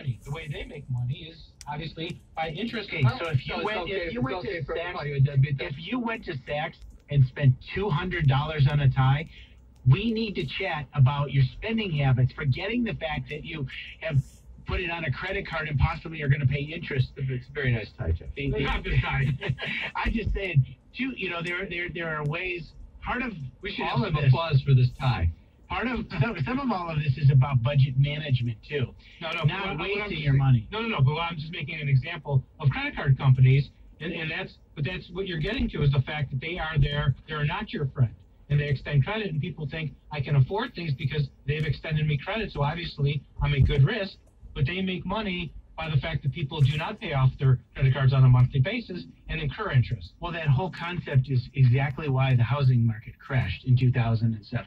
company. The way they make money is obviously by interest. Okay, so if you went to Saks and spent $200 on a tie, we need to chat about your spending habits, forgetting the fact that you have put it on a credit card and possibly are going to pay interest. It's a very nice tie, Jeff. I'm just saying, too, there are ways. Part of we should have some applause for this tie. Part of some of all of this is about budget management too. Not wasting your money. No. But I'm just making an example of credit card companies, and that's what you're getting to is the fact that they're not your friend, and they extend credit, and people think I can afford things because they've extended me credit, so obviously I'm a good risk. But they make money by the fact that people do not pay off their credit cards on a monthly basis and incur interest. Well, that whole concept is exactly why the housing market crashed in 2007.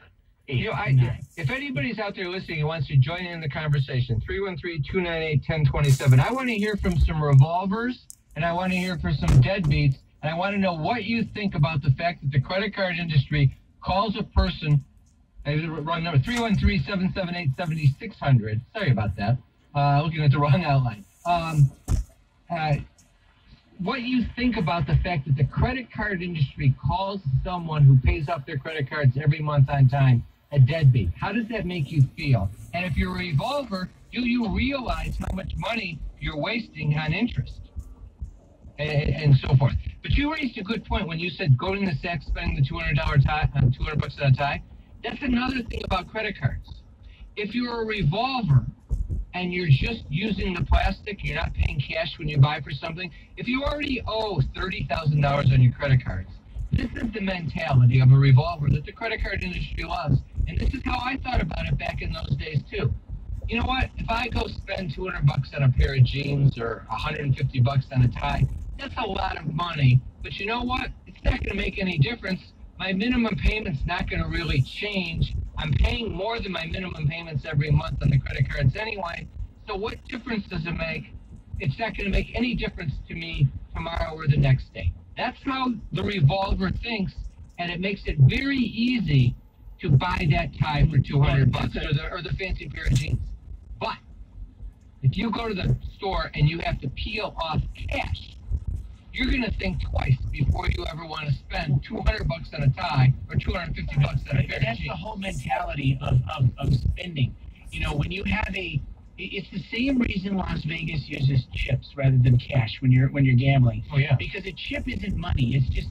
If anybody's out there listening and wants to join in the conversation, 313-298-1027. I want to hear from some revolvers, and I want to hear from some deadbeats, and I want to know what you think about the fact that the credit card industry calls a person, wrong number, 313-778-7600. Sorry about that. Looking at the wrong outline. What you think about the fact that the credit card industry calls someone who pays off their credit cards every month on time a deadbeat? How does that make you feel? And if you're a revolver, do you realize how much money you're wasting on interest? And so forth. But you raised a good point when you said going to Saks, spending the $200 tie, $200 on a tie. That's another thing about credit cards. If you're a revolver and you're just using the plastic, you're not paying cash when you buy for something. If you already owe $30,000 on your credit cards, this is the mentality of a revolver that the credit card industry loves. And this is how I thought about it back in those days too. You know what? If I go spend $200 on a pair of jeans or $150 on a tie, that's a lot of money. But you know what? It's not going to make any difference. My minimum payment's not going to really change. I'm paying more than my minimum payments every month on the credit cards anyway. So what difference does it make? It's not going to make any difference to me tomorrow or the next day. That's how the revolver thinks, and it makes it very easy to buy that tie for $200 or the fancy pair of jeans. But if you go to the store and you have to peel off cash, you're going to think twice before you ever want to spend $200 on a tie or $250 on a pair of jeans. That's the whole mentality of spending. When you have it's the same reason Las Vegas uses chips rather than cash when you're gambling. Oh yeah. Because a chip isn't money. It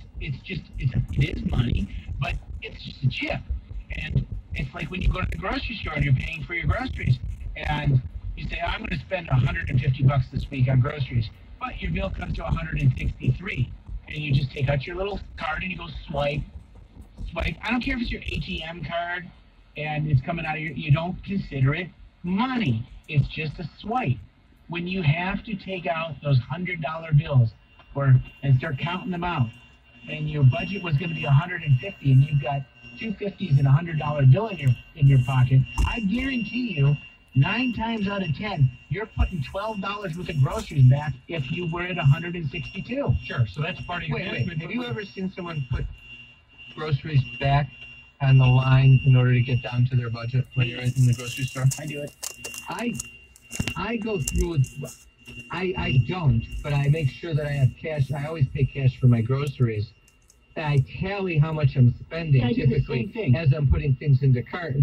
is money, but it's just a chip. And it's like when you go to the grocery store and you're paying for your groceries, and you say, I'm going to spend $150 this week on groceries, but your bill comes to $163, and you just take out your little card and you go swipe. I don't care if it's your ATM card and it's coming out of you don't consider it money. It's just a swipe. When you have to take out those $100 bills and start counting them out, and your budget was going to be $150, and you've got two 50s and a $100 bill in your pocket, I guarantee you, 9 times out of 10, you're putting $12 worth of groceries back if you were at 162. Sure. So that's part of your management. Have you ever seen someone put groceries back on the line in order to get down to their budget when you're in the grocery store? I do it. I go through it. I don't, but I make sure that I have cash. I always pay cash for my groceries. I tally how much I'm spending typically as I'm putting things into the cart to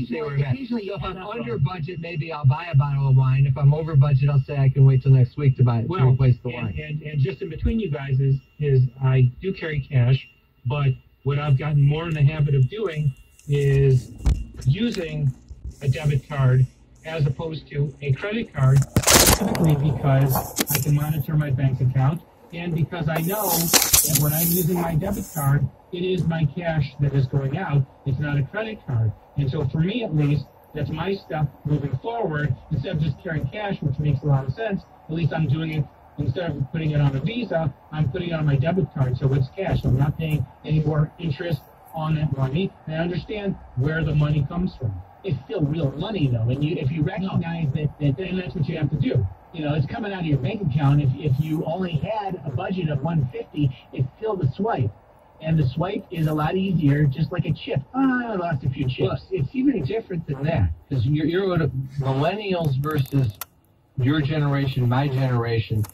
stay where I'm at. So if I'm under budget, maybe I'll buy a bottle of wine. If I'm over budget, I'll say I can wait till next week to replace the wine. And just in between you guys is I do carry cash, but what I've gotten more in the habit of doing is using a debit card as opposed to a credit card, simply because I can monitor my bank account, and because I know that when I'm using my debit card, it is my cash that is going out. It's not a credit card. And so for me, at least, that's my stuff moving forward. Instead of just carrying cash, which makes a lot of sense, at least I'm doing it, instead of putting it on a Visa, I'm putting it on my debit card, so it's cash. I'm not paying any more interest on that money, and I understand where the money comes from. It's still real money, though, and if you recognize that, then that's what you have to do. It's coming out of your bank account. If you only had a budget of $150, it's still the swipe. And the swipe is a lot easier, just like a chip. I lost a few chips. Well, it's even different than that, because you're millennials versus your generation, my generation,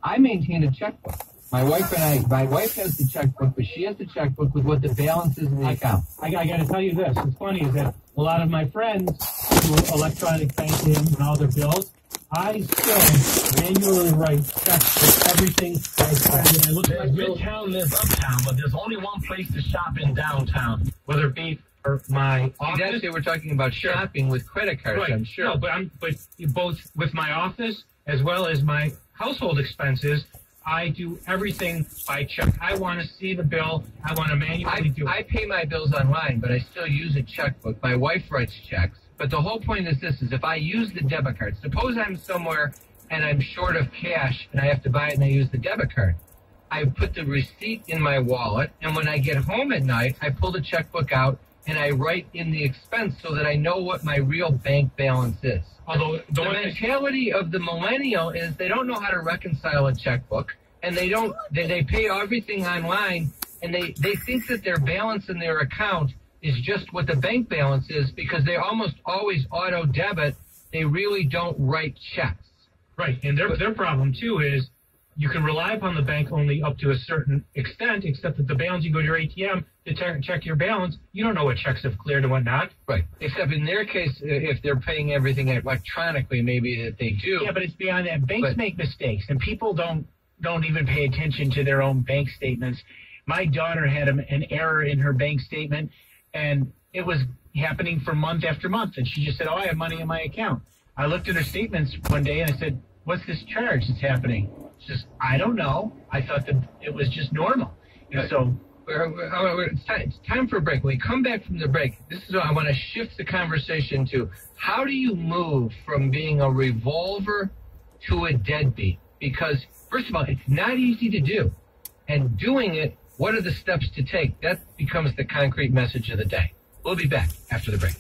I maintain a checkbook. My wife has the checkbook, but she has the checkbook with what the balance is in the account. I got to tell you this. What's funny is that a lot of my friends do electronic banking and all their bills. I still manually write checks for everything I spend. And I look at my bills. Midtown, there's uptown, but there's only one place to shop in downtown. Whether it be for my office. That's we're talking about shopping with credit cards, Right. I'm sure. No, but both with my office as well as my household expenses, I do everything by check. I want to see the bill. I want to manually do it. I pay my bills online, but I still use a checkbook. My wife writes checks. But the whole point is this, is if I use the debit card, suppose I'm somewhere and I'm short of cash and I have to buy it and I use the debit card. I put the receipt in my wallet, and when I get home at night, I pull the checkbook out and I write in the expense so that I know what my real bank balance is. Although The mentality of the millennial is they don't know how to reconcile a checkbook, and they pay everything online, and they think that their balance in their account is just what the bank balance is because they almost always auto debit. They really don't write checks. Right, and their problem too is you can rely upon the bank only up to a certain extent, except that the balance, you go to your ATM to check your balance, you don't know what checks have cleared and what not. Right, except in their case, if they're paying everything electronically, maybe that they do. Yeah, but it's beyond that. Banks make mistakes, and people don't even pay attention to their own bank statements. My daughter had an error in her bank statement, and it was happening for month after month, and she just said, "Oh, I have money in my account." I looked at her statements one day, and I said, "What's this charge that's happening?" She says, "I don't know. I thought that it was just normal." And so it's time for a break. When we come back from the break, this is what I want to shift the conversation to. How do you move from being a revolver to a deadbeat? Because, first of all, it's not easy to do. And doing it, what are the steps to take? That becomes the concrete message of the day. We'll be back after the break.